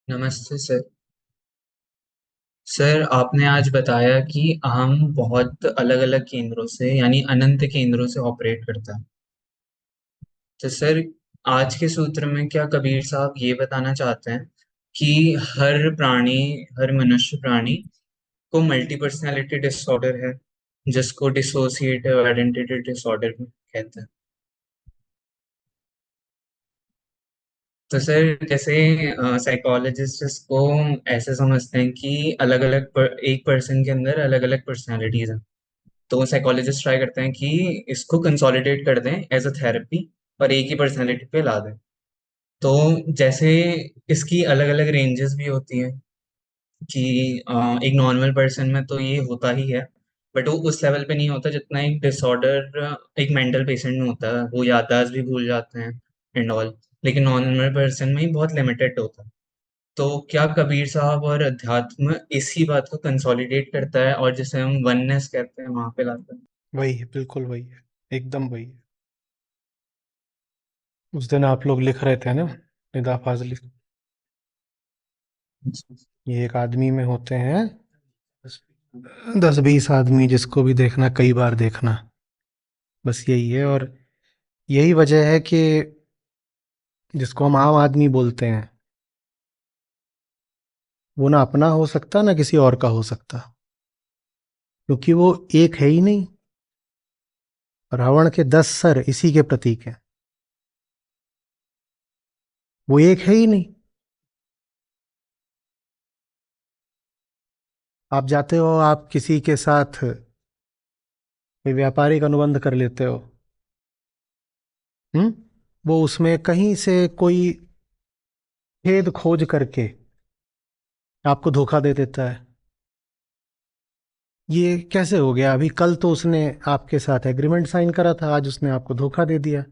नमस्ते sir. Sir, आपने आज बताया कि हम बहुत अलग अलग केंद्रों से यानी अनंत केंद्रों से ऑपरेट करता है। तो सर, आज के सूत्र में क्या कबीर साहब ये बताना चाहते हैं कि हर प्राणी, हर मनुष्य प्राणी को मल्टी पर्सनैलिटी डिसऑर्डर है, जिसको डिसोसिएटिव आइडेंटिटी डिसऑर्डर भी कहते हैं। तो सर, जैसे साइकोलॉजिस्ट इसको ऐसे समझते हैं कि अलग अलग एक पर्सन के अंदर अलग अलग पर्सनैलिटीज हैं। तो साइकोलॉजिस्ट ट्राई करते हैं कि इसको कंसोलिडेट कर दें एज अ थेरेपी और एक ही पर्सनैलिटी पे ला दें। तो जैसे इसकी अलग अलग रेंजेस भी होती हैं कि एक नॉर्मल पर्सन में तो ये होता ही है, बट वो उस लेवल पे नहीं होता जितना एक डिसऑर्डर, एक मेंटल पेशेंट में होता है। वो याददाश्त भी भूल जाते हैं एंड ऑल। लेकिन नॉर्मल पर्सन में ही बहुत लिमिटेड होता है। तो क्या कबीर साहब और अध्यात्म इसी बात को कंसोलिडेट करता है और जिसे हम वननेस कहते हैं वहां पे लाता है? वही है, बिल्कुल वही है। एकदम वही है। उस दिन आप लोग लिख रहे थे ना, निदा फाजली। ये एक आदमी में होते हैं 10-20 आदमी, जिसको भी देखना कई बार देखना। बस यही है। और यही वजह है कि जिसको हम आम आदमी बोलते हैं, वो ना अपना हो सकता ना किसी और का हो सकता, क्योंकि वो एक है ही नहीं। रावण के 10 सर इसी के प्रतीक हैं। वो एक है ही नहीं। आप जाते हो, आप किसी के साथ कोई व्यापारिक अनुबंध कर लेते हो। हम्म। वो उसमें कहीं से कोई खेद खोज करके आपको धोखा दे देता है। ये कैसे हो गया? अभी कल तो उसने आपके साथ एग्रीमेंट साइन करा था, आज उसने आपको धोखा दे दिया।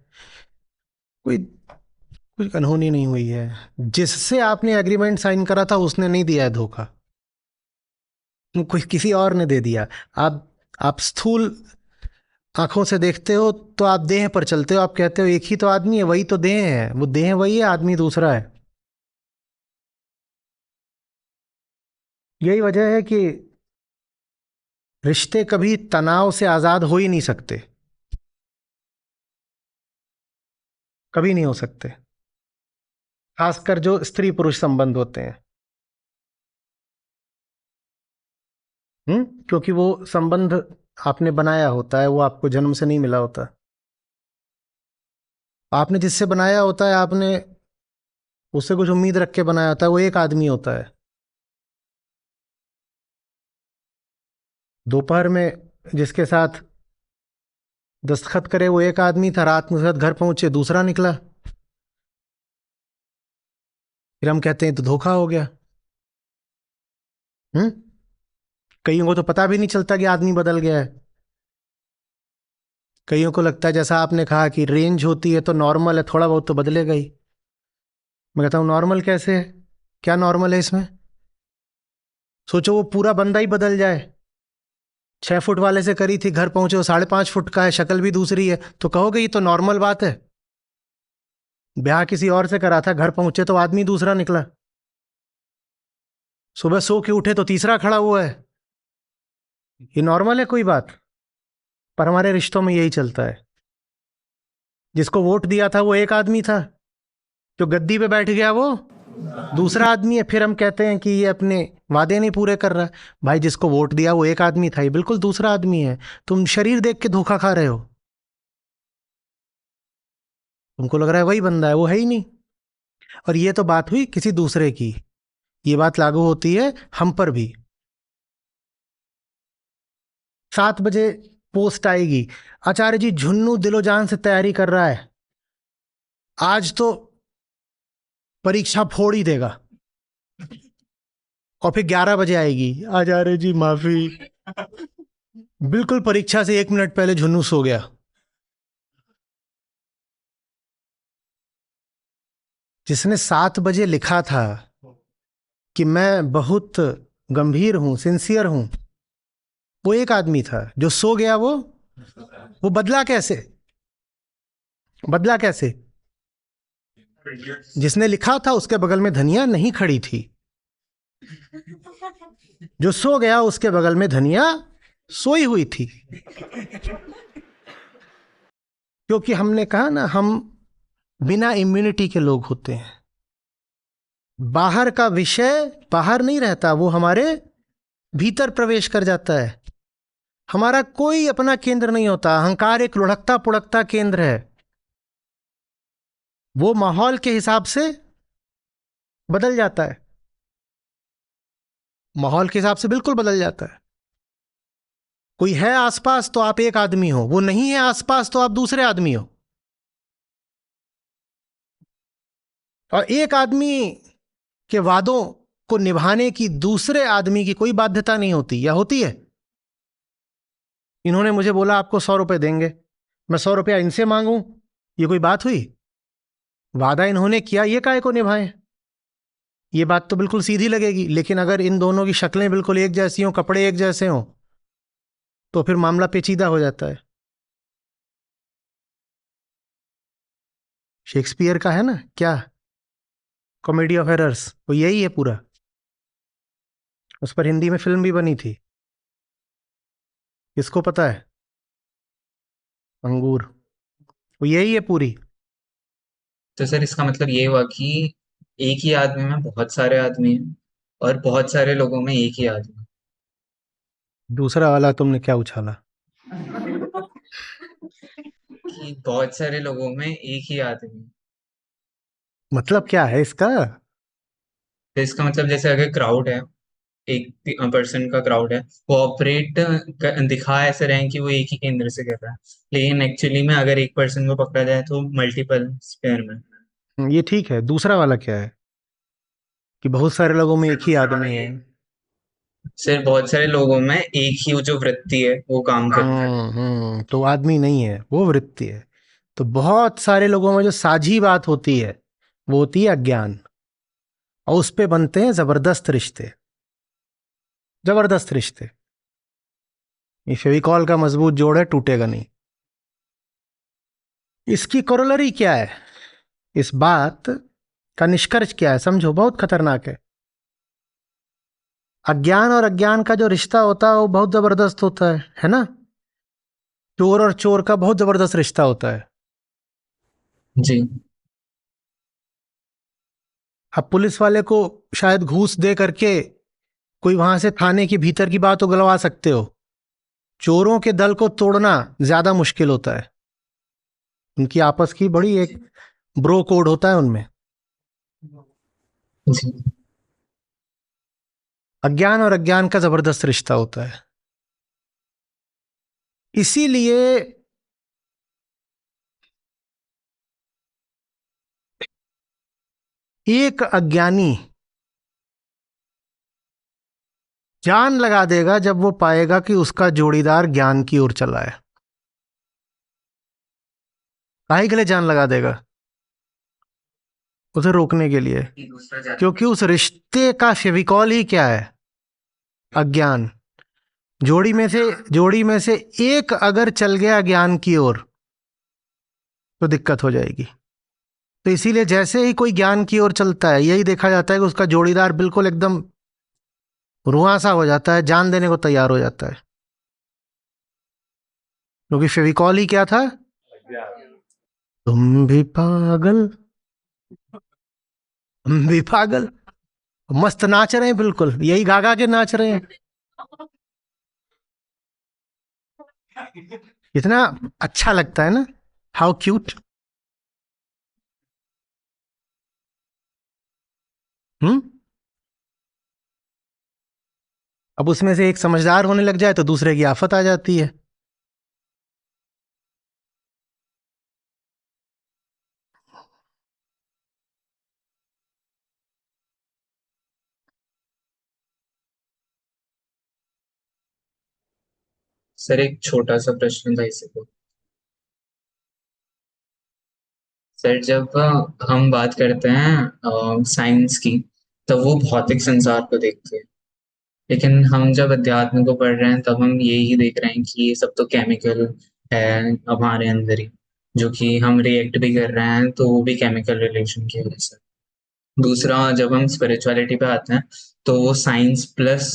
कोई कुछ अनहोनी नहीं हुई है। जिससे आपने एग्रीमेंट साइन करा था उसने नहीं दिया है धोखा, कोई किसी और ने दे दिया। आप स्थूल आंखों से देखते हो तो आप देह पर चलते हो, आप कहते हो एक ही तो आदमी है, वही तो देह है। वो देह वही है, आदमी दूसरा है। यही वजह है कि रिश्ते कभी तनाव से आजाद हो ही नहीं सकते, कभी नहीं हो सकते। खासकर जो स्त्री पुरुष संबंध होते हैं। क्योंकि वो संबंध आपने बनाया होता है, वो आपको जन्म से नहीं मिला होता। आपने जिससे बनाया होता है, आपने उससे कुछ उम्मीद रख के बनाया होता है, वो एक आदमी होता है। दोपहर में जिसके साथ दस्तखत करे वो एक आदमी था, रात में साथ घर पहुंचे दूसरा निकला। फिर हम कहते हैं तो धोखा हो गया। हम्म। कईयों को तो पता भी नहीं चलता कि आदमी बदल गया है। कईयों को लगता है, जैसा आपने कहा कि रेंज होती है तो नॉर्मल है, थोड़ा बहुत तो बदलेगा ही। मैं कहता हूँ नॉर्मल कैसे है? क्या नॉर्मल है इसमें? सोचो वो पूरा बंदा ही बदल जाए। 6 फुट वाले से करी थी, घर पहुंचे वो 5.5 फुट का है, शक्ल भी दूसरी है, तो कहोगे ये तो नॉर्मल बात है। ब्याह किसी और से करा था, घर पहुंचे तो आदमी दूसरा निकला। सुबह सो के उठे तो तीसरा खड़ा हुआ है। ये नॉर्मल है कोई बात? पर हमारे रिश्तों में यही चलता है। जिसको वोट दिया था वो एक आदमी था, जो गद्दी पे बैठ गया वो दूसरा आदमी है। फिर हम कहते हैं कि ये अपने वादे नहीं पूरे कर रहा। भाई, जिसको वोट दिया वो एक आदमी था, ये बिल्कुल दूसरा आदमी है। तुम शरीर देख के धोखा खा रहे हो। तुमको लग रहा है वही बंदा है, वो है ही नहीं। और ये तो बात हुई किसी दूसरे की। ये बात लागू होती है हम पर भी। 7 बजे पोस्ट आएगी, आचार्य जी झुन्नू दिलो जान से तैयारी कर रहा है, आज तो परीक्षा फोड़ ही देगा। और फिर 11 बजे आएगी, आचार्य जी माफी, बिल्कुल परीक्षा से 1 मिनट पहले झुन्नू सो गया। जिसने 7 बजे लिखा था कि मैं बहुत गंभीर हूं, सिंसियर हूं, वो एक आदमी था। जो सो गया वो बदला कैसे? बदला कैसे? जिसने लिखा था उसके बगल में धनिया नहीं खड़ी थी। जो सो गया उसके बगल में धनिया सोई हुई थी। क्योंकि हमने कहा ना, हम बिना इम्यूनिटी के लोग होते हैं। बाहर का विषय बाहर नहीं रहता, वो हमारे भीतर प्रवेश कर जाता है। हमारा कोई अपना केंद्र नहीं होता। अहंकार एक लुढ़कता पुढ़कता केंद्र है। वो माहौल के हिसाब से बदल जाता है। माहौल के हिसाब से बिल्कुल बदल जाता है। कोई है आसपास तो आप एक आदमी हो, वो नहीं है आसपास तो आप दूसरे आदमी हो। और एक आदमी के वादों को निभाने की दूसरे आदमी की कोई बाध्यता नहीं होती, या होती है? इन्होंने मुझे बोला आपको 100 रुपए देंगे, मैं 100 रुपया इनसे मांगूं, ये कोई बात हुई? वादा इन्होंने किया, ये काहे को निभाएं? ये बात तो बिल्कुल सीधी लगेगी। लेकिन अगर इन दोनों की शक्लें बिल्कुल एक जैसी हों, कपड़े एक जैसे हों, तो फिर मामला पेचीदा हो जाता है। शेक्सपियर का है ना क्या, कॉमेडी ऑफ एरर्स, वो यही है पूरा। उस पर हिंदी में फिल्म भी बनी थी, किसको पता है? अंगूर। वो यही है पूरी। तो सर इसका मतलब ये हुआ कि एक ही आदमी में बहुत सारे आदमी हैं और बहुत सारे लोगों में एक ही आदमी दूसरा वाला तुमने क्या उछाला? कि बहुत सारे लोगों में एक ही आदमी। मतलब क्या है इसका? तो इसका मतलब जैसे अगर क्राउड है, एक पर्सन का क्राउड है, वो ऑपरेट दिखा ऐसे रहे हैं कि वो एक ही केंद्र से कर रहा है, लेकिन एक्चुअली में अगर एक पर्सन को पकड़ा जाए तो मल्टीपल स्पेयर में। ये ठीक है। दूसरा वाला क्या है कि बहुत सारे लोगों में एक ही आदमी है? सिर्फ बहुत सारे लोगों में एक ही जो वृत्ति है वो काम करता है। तो आदमी नहीं है, वो वृत्ति है। तो बहुत सारे लोगों में जो साझी बात होती है वो होती है अज्ञान, और उस पे बनते हैं जबरदस्त रिश्ते। जबरदस्त रिश्ते। ये फेविकॉल का मजबूत जोड़ है, टूटेगा नहीं। इसकी कोरोलरी क्या है? इस बात का निष्कर्ष क्या है? समझो, बहुत खतरनाक है। अज्ञान और अज्ञान का जो रिश्ता होता है वो बहुत जबरदस्त होता है ना? चोर और चोर का बहुत जबरदस्त रिश्ता होता है। जी। अब पुलिस वाले को शायद घूस दे करके कोई वहां से थाने के भीतर की बात उगलवा सकते हो। चोरों के दल को तोड़ना ज्यादा मुश्किल होता है। उनकी आपस की बड़ी एक ब्रो कोड होता है उनमें। जी। अज्ञान और अज्ञान का जबरदस्त रिश्ता होता है। इसीलिए एक अज्ञानी जान लगा देगा जब वो पाएगा कि उसका जोड़ीदार ज्ञान की ओर चला है। काहे के लिए जान लगा देगा? उसे रोकने के लिए। क्योंकि उस रिश्ते का फेविकॉल ही क्या है? अज्ञान। जोड़ी में से एक अगर चल गया ज्ञान की ओर तो दिक्कत हो जाएगी। तो इसीलिए जैसे ही कोई ज्ञान की ओर चलता है, यही देखा जाता है कि उसका जोड़ीदार बिल्कुल एकदम रुआंसा हो जाता है, जान देने को तैयार हो जाता है। क्योंकि फेविकॉल ही क्या था? तुम भी पागल, हम भी पागल। मस्त नाच रहे हैं, बिल्कुल यही गा गा के नाच रहे हैं। इतना अच्छा लगता है ना, हाउ क्यूट। हम्म। अब उसमें से एक समझदार होने लग जाए तो दूसरे की आफत आ जाती है। सर एक छोटा सा प्रश्न था इसे को। सर जब हम बात करते हैं साइंस की, तब वो भौतिक संसार को देखते हैं, लेकिन हम जब अध्यात्म को पढ़ रहे हैं तब हम यही देख रहे हैं कि ये सब तो केमिकल है हमारे अंदर ही, जो कि हम रिएक्ट भी कर रहे हैं, तो वो भी केमिकल रिलेशन की वजह से। दूसरा, जब हम स्पिरिचुअलिटी पे आते हैं, तो वो साइंस प्लस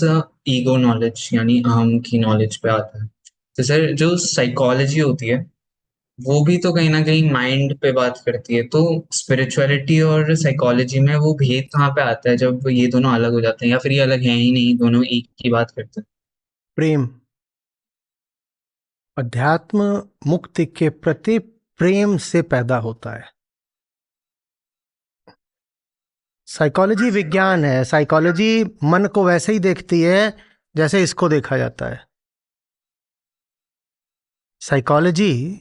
ईगो नॉलेज यानी अहम की नॉलेज पे आता है। तो सर, जो साइकोलॉजी होती है वो भी तो कहीं ना कहीं माइंड पे बात करती है। तो स्पिरिचुअलिटी और साइकोलॉजी में वो भेद कहाँ पे आता है जब ये दोनों अलग हो जाते हैं, या फिर ये अलग है ही नहीं, दोनों एक ही बात करते हैं? प्रेम, अध्यात्म मुक्ति के प्रति प्रेम से पैदा होता है। साइकोलॉजी विज्ञान है, साइकोलॉजी मन को वैसे ही देखती है जैसे इसको देखा जाता है। साइकोलॉजी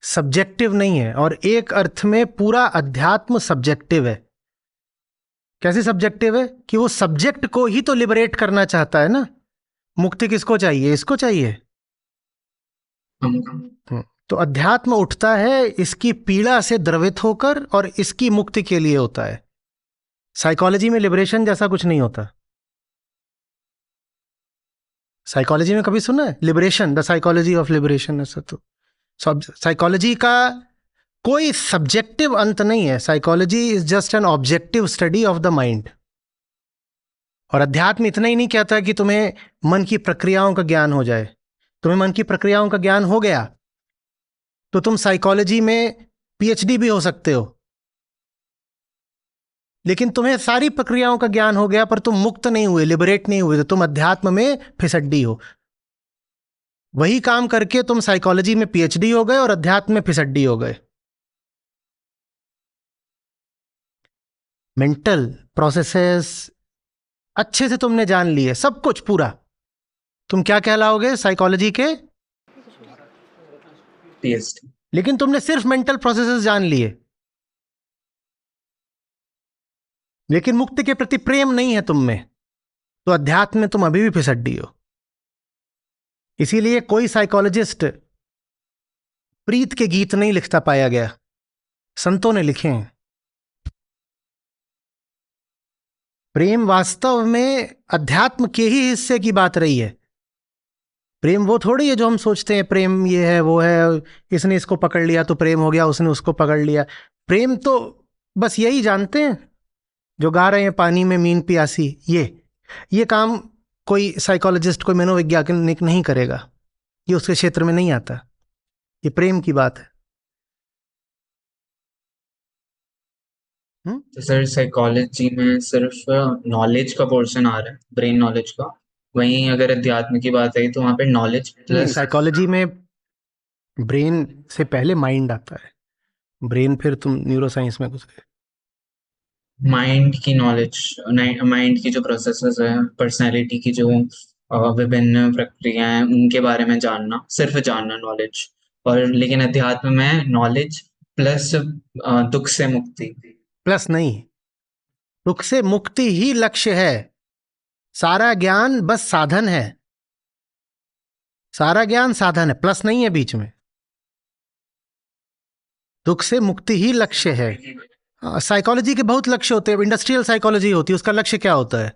सब्जेक्टिव नहीं है, और एक अर्थ में पूरा अध्यात्म सब्जेक्टिव है। कैसे सब्जेक्टिव है कि वो सब्जेक्ट को ही तो लिबरेट करना चाहता है ना। मुक्ति किसको चाहिए? इसको चाहिए। तो अध्यात्म उठता है इसकी पीड़ा से द्रवित होकर, और इसकी मुक्ति के लिए होता है। साइकोलॉजी में लिबरेशन जैसा कुछ नहीं होता। साइकोलॉजी में कभी सुना है liberation, the psychology of liberation? ऐसा तो साइकोलॉजी का कोई सब्जेक्टिव अंत नहीं है। Psychology is just an objective study of the mind. और अध्यात्म इतना ही नहीं कहता कि तुम्हें मन की प्रक्रियाओं का ज्ञान हो जाए। तुम्हें मन की प्रक्रियाओं का ज्ञान हो गया तो तुम साइकोलॉजी में पीएचडी भी हो सकते हो। लेकिन तुम्हें सारी प्रक्रियाओं का ज्ञान हो गया पर तुम मुक्त नहीं हुए, लिबरेट नहीं हुए, तो तुम अध्यात्म में फिसड्डी हो। वही काम करके तुम साइकोलॉजी में पीएचडी हो गए और अध्यात्म में फिसड्डी हो गए। मेंटल प्रोसेसेस अच्छे से तुमने जान लिए, सब कुछ पूरा, तुम क्या कहलाओगे साइकोलॉजी के? पीएचडी। लेकिन तुमने सिर्फ मेंटल प्रोसेसेस जान लिए, लेकिन मुक्ति के प्रति प्रेम नहीं है तुम में, तो अध्यात्म में तुम अभी भी फिसड्डी हो। इसीलिए कोई साइकोलॉजिस्ट प्रीत के गीत नहीं लिखता पाया गया, संतों ने लिखे हैं। प्रेम वास्तव में अध्यात्म के ही हिस्से की बात रही है। प्रेम वो थोड़ी है जो हम सोचते हैं प्रेम ये है वो है, इसने इसको पकड़ लिया तो प्रेम हो गया, उसने उसको पकड़ लिया। प्रेम तो बस यही जानते हैं जो गा रहे हैं पानी में मीन प्यासी, ये काम कोई साइकोलॉजिस्ट, कोई मनोवैज्ञानिक नहीं करेगा, ये उसके क्षेत्र में नहीं आता। ये प्रेम की बात है। तो सर, साइकोलॉजी में सिर्फ नॉलेज का पोर्शन आ रहा है, ब्रेन नॉलेज का। वहीं अगर अध्यात्म की बात आई तो वहां पे नॉलेज नहीं, प्लस साइकोलॉजी में ब्रेन से पहले माइंड आता है। ब्रेन फिर तुम न्यूरो साइंस में घुस गए। माइंड की नॉलेज, माइंड की जो प्रोसेसेस है, पर्सनैलिटी की जो विभिन्न प्रक्रियाएं हैं, उनके बारे में जानना, सिर्फ जानना, नॉलेज। और लेकिन अध्यात्म में नॉलेज प्लस दुख से मुक्ति। प्लस नहीं, दुख से मुक्ति ही लक्ष्य है। सारा ज्ञान बस साधन है, सारा ज्ञान साधन है, प्लस नहीं है बीच में। दुख से मुक्ति ही लक्ष्य है। साइकोलॉजी के बहुत लक्ष्य होते हैं। इंडस्ट्रियल साइकोलॉजी होती है, उसका लक्ष्य क्या होता है?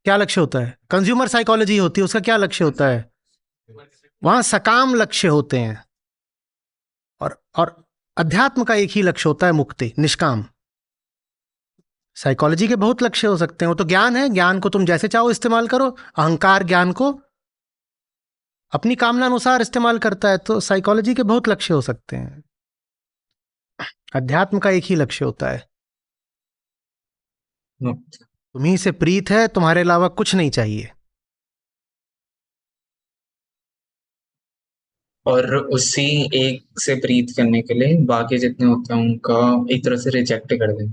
क्या लक्ष्य होता है? कंज्यूमर साइकोलॉजी होती है, उसका क्या लक्ष्य होता है? वहां सकाम लक्ष्य होते हैं। और अध्यात्म का एक ही लक्ष्य होता है, मुक्ति, निष्काम। साइकोलॉजी के बहुत लक्ष्य हो सकते हैं, वो तो ज्ञान है, ज्ञान को तुम जैसे चाहो इस्तेमाल करो। अहंकार ज्ञान को अपनी कामना अनुसार इस्तेमाल करता है, तो साइकोलॉजी के बहुत लक्ष्य हो सकते हैं। अध्यात्म का एक ही लक्ष्य होता है, मुक्त। तुम्ही से प्रीत है, तुम्हारे अलावा कुछ नहीं चाहिए। और उसी एक से प्रीत करने के लिए बाकी जितने होते हैं उनका एक तरह से रिजेक्ट कर दें।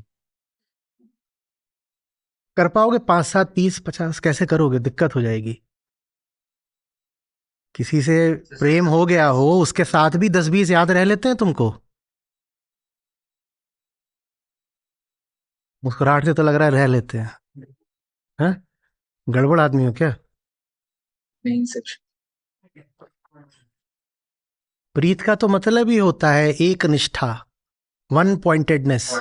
कर पाओगे? 5, 7, 30, 50 कैसे करोगे? दिक्कत हो जाएगी। किसी से प्रेम हो गया हो, उसके साथ भी 10-20 याद रह लेते हैं तुमको? मुस्कुराहट से तो लग रहा है रह लेते हैं। गड़बड़ आदमी हो क्या? नहीं सर। प्रीत का तो मतलब ही होता है एक निष्ठा, वन पॉइंटेडनेस।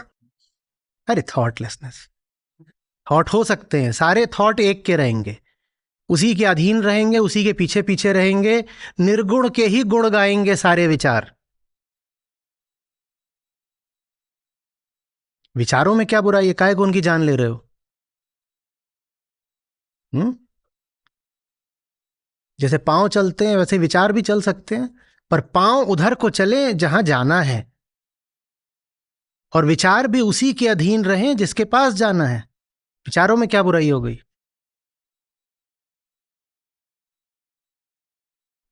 अरे थॉटलेसनेस। थॉट हो सकते हैं, सारे थॉट एक के रहेंगे, उसी के अधीन रहेंगे, उसी के पीछे पीछे रहेंगे, निर्गुण के ही गुण गाएंगे सारे विचार। विचारों में क्या बुराई है? काहे को उनकी जान ले रहे हो? जैसे पांव चलते हैं वैसे विचार भी चल सकते हैं, पर पांव उधर को चले जहां जाना है, और विचार भी उसी के अधीन रहें जिसके पास जाना है। विचारों में क्या बुराई हो गई?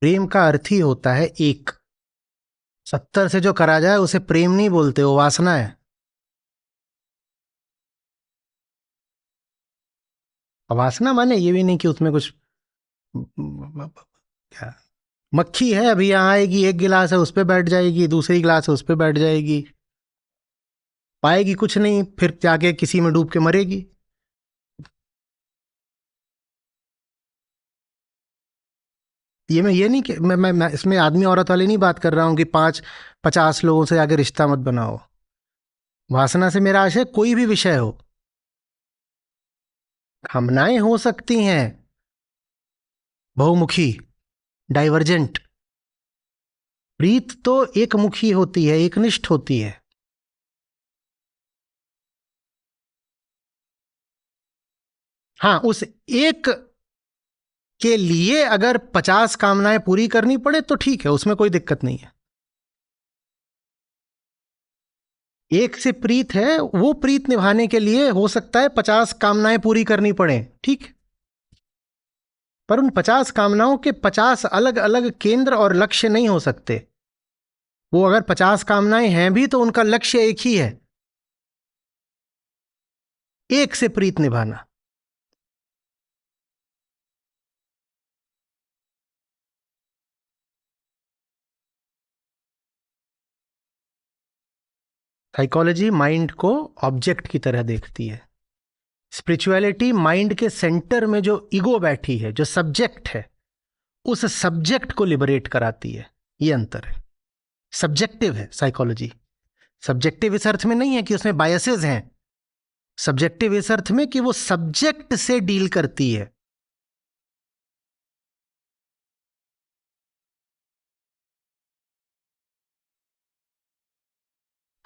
प्रेम का अर्थ ही होता है एक। 70 से जो करा जाए उसे प्रेम नहीं बोलते, वो वासना है। वासना माने ये भी नहीं कि उसमें कुछ क्या, मक्खी है अभी यहाँ आएगी, एक गिलास है उस पे बैठ जाएगी, दूसरी गिलास है उस पे बैठ जाएगी, पाएगी कुछ नहीं, फिर जाके किसी में डूब के मरेगी। ये नहीं कि मैं इसमें आदमी औरत वाली नहीं बात कर रहा हूं कि 50 लोगों से आगे रिश्ता मत बनाओ। वासना से मेरा आशय कोई भी विषय हो, कामनाएं हो सकती हैं बहुमुखी, डाइवर्जेंट। प्रीत तो एक मुखी होती है, एकनिष्ठ होती है। हाँ, उस एक के लिए अगर 50 कामनाएं पूरी करनी पड़े तो ठीक है, उसमें कोई दिक्कत नहीं है। एक से प्रीत है, वो प्रीत निभाने के लिए हो सकता है 50 कामनाएं पूरी करनी पड़े, ठीक। पर उन 50 कामनाओं के 50 अलग अलग केंद्र और लक्ष्य नहीं हो सकते। वो अगर 50 कामनाएं हैं भी तो उनका लक्ष्य एक ही है, एक से प्रीत निभाना। साइकोलॉजी माइंड को ऑब्जेक्ट की तरह देखती है। स्पिरिचुअलिटी माइंड के सेंटर में जो ईगो बैठी है, जो सब्जेक्ट है, उस सब्जेक्ट को लिबरेट कराती है। ये अंतर है। सब्जेक्टिव है साइकोलॉजी। सब्जेक्टिव इस अर्थ में नहीं है कि उसमें बायसेस हैं, सब्जेक्टिव इस अर्थ में कि वो सब्जेक्ट से डील करती है।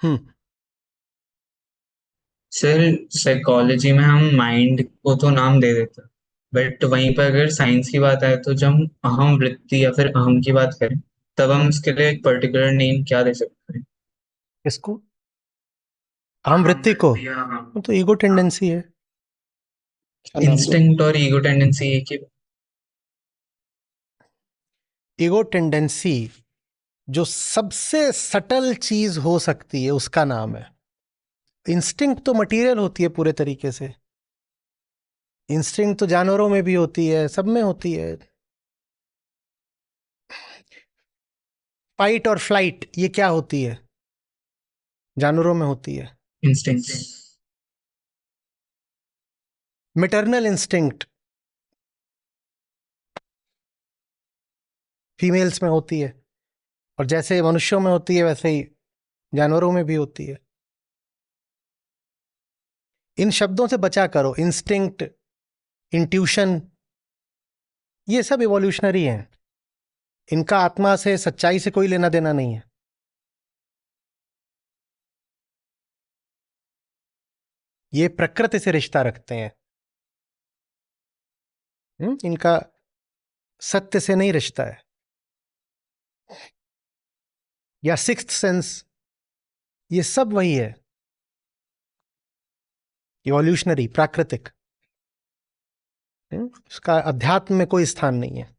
हम्म। सर साइकोलॉजी में हम माइंड को तो नाम दे देते हैं, बट वहीं पर अगर साइंस की बात आए तो जब हम अहम वृत्ति या फिर अहम की बात करें तब हम उसके लिए एक पर्टिकुलर नेम क्या दे सकते हैं? किसको? आम अहम वृत्ति को? वृत्ति या अहम, वो तो ईगो टेंडेंसी है। क्या नाम दो? इंस्टिंक्ट और ईगो टेंडेंसी एक ही। ईगो टेंडेंसी जो सबसे सटल चीज हो सकती है उसका नाम है। इंस्टिंक्ट तो मटेरियल होती है पूरे तरीके से। इंस्टिंक्ट तो जानवरों में भी होती है, सब में होती है। फाइट और फ्लाइट ये क्या होती है? जानवरों में होती है। इंस्टिंक्ट। मैटरनल इंस्टिंक्ट फीमेल्स में होती है, और जैसे मनुष्यों में होती है वैसे ही जानवरों में भी होती है। इन शब्दों से बचा करो। इंस्टिंक्ट, इंट्यूशन, ये सब इवोल्यूशनरी हैं। इनका आत्मा से, सच्चाई से कोई लेना देना नहीं है। ये प्रकृति से रिश्ता रखते हैं। इनका सत्य से नहीं रिश्ता है। या सिक्स्थ सेंस, ये सब वही है, इवोल्यूशनरी, प्राकृतिक। उसका अध्यात्म में कोई स्थान नहीं है।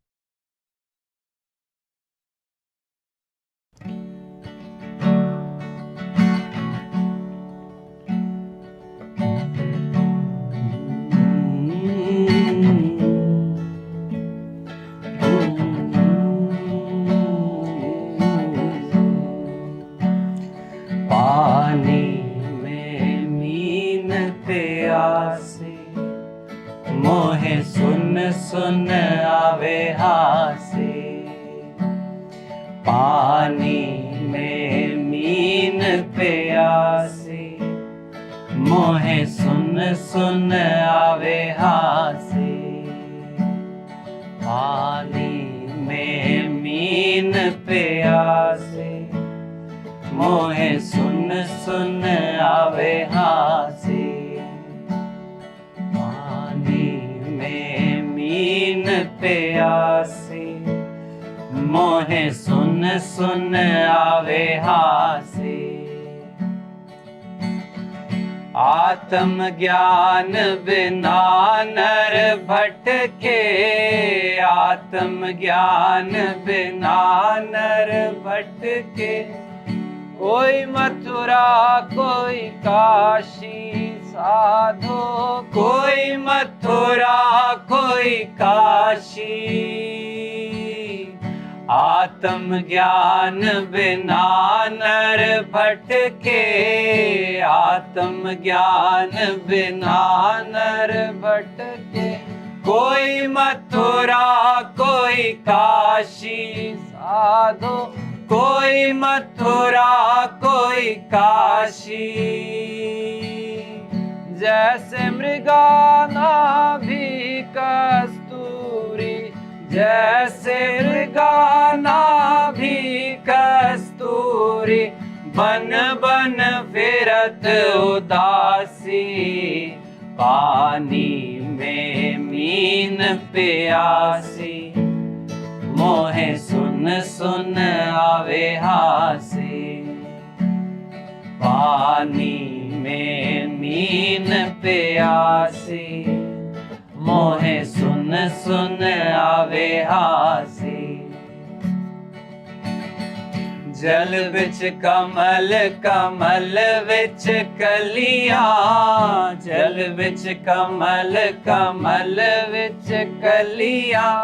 पानी में मीन प्यासी, मोहे सुन सुन आवे हासी। पानी में मीन प्यासी, मोहे सुन सुन आवे हासी। पानी में मीन प्यासी, मोहे सुन सुन आवे हासी। प्यासे मोहे सुन सुन आवे हासे आत्म ज्ञान बिना नर भटके आत्म ज्ञान बिना नर भटके कोई मथुरा कोई काशी साधो कोई मथुरा कोई काशी आत्म ज्ञान बिना नर भटके आत्म ज्ञान बिना नर भटके कोई मथुरा कोई काशी साधो कोई मथुरा कोई काशी जैसे मृगाना भी कस्तूरी जैसे मृगाना भी कस्तूरी बन बन फिरत उदासी पानी में मीन प्यासी मोहे सुन सुन आवे हासे पानी में मीन प्यासी मोहे सुन सुन आवे हासे जल बिच कमल कमल बिच कलियां जल बिच कमल कमल बिच कलियां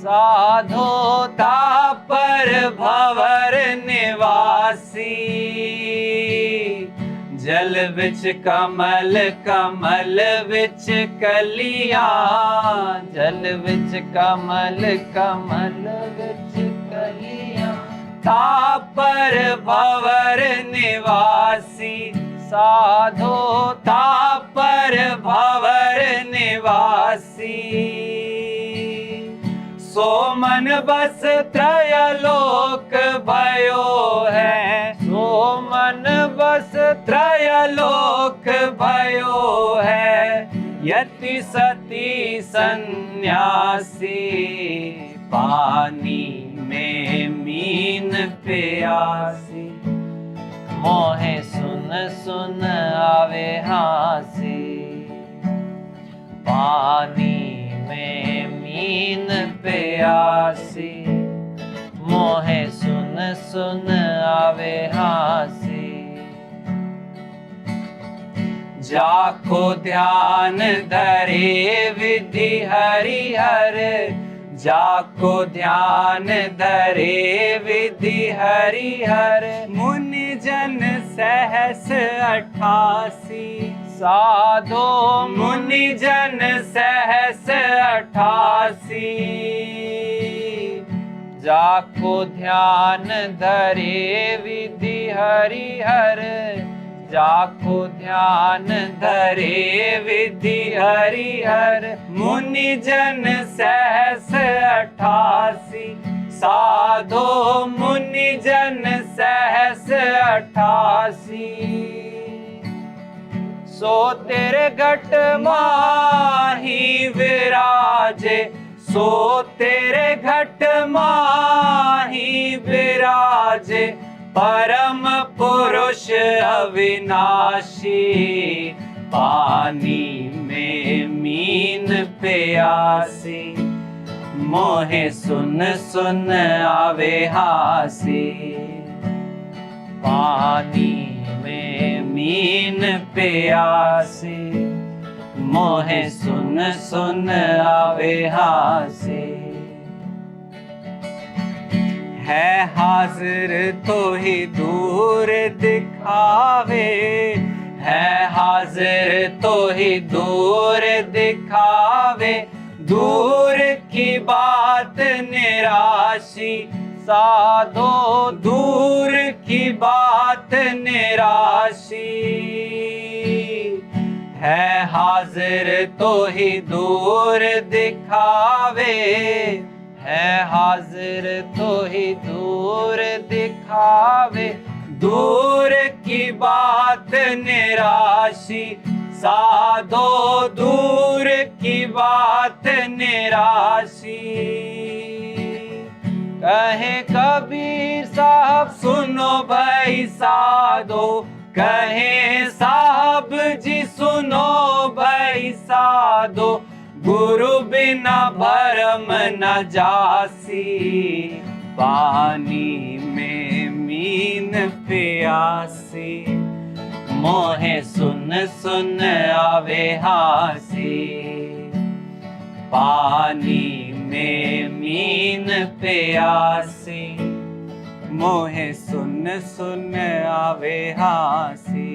साधो तापर भवर निवासी जल बिच कमल कमल बिच कलियां जल बिच कमल कमल बिच कलियां तापर भवर निवासी साधो तापर भवर निवासी सो मन बस त्रयलोक भयो है सो मन बस त्रयलोक भयो है यति सती सन्यासी पानी में मीन प्यासी मोहे सुन सुन आवे हासी पानी में मीन प्यासी मोहे सुन सुन आवे हासी जाको ध्यान धरे विधि हरिहर जाको ध्यान धरे विधि हरिहर मुनि जन सहस 88 साधो मुनि जन सहस 88 जाको ध्यान धरे विधि हरिहर जाको ध्यान धरे विधि हरिहर मुनि जन सहस 88 साधो मुनि जन सहस 88 सो तेरे घट माही विराजे सो तेरे घट माही विराजे परम पुरुष अविनाशी पानी में मीन प्यासी मोहे सुन सुन आवे हासी पानी में मीन प्यासी मोहे सुन सुन आवे हासी है हाजिर तो ही दूर दिखावे है हाजिर तो ही दूर दिखावे दूर की बात निराशी साधो दूर की बात निराशी है हाजिर तो ही दूर दिखावे है हाजिर तो ही दूर दिखावे दूर की बात निराशी साधो दूर की बात निराशी। कहे कबीर साहब सुनो भाई साधो, कहे साहब जी सुनो भाई साधो, गुरु बिना भरम न जासी, पानी में मीन प्यासी, मोहे सुन सुन आवे हासी, पानी में मीन प्यासी, मोहे सुन सुन आवे हासी।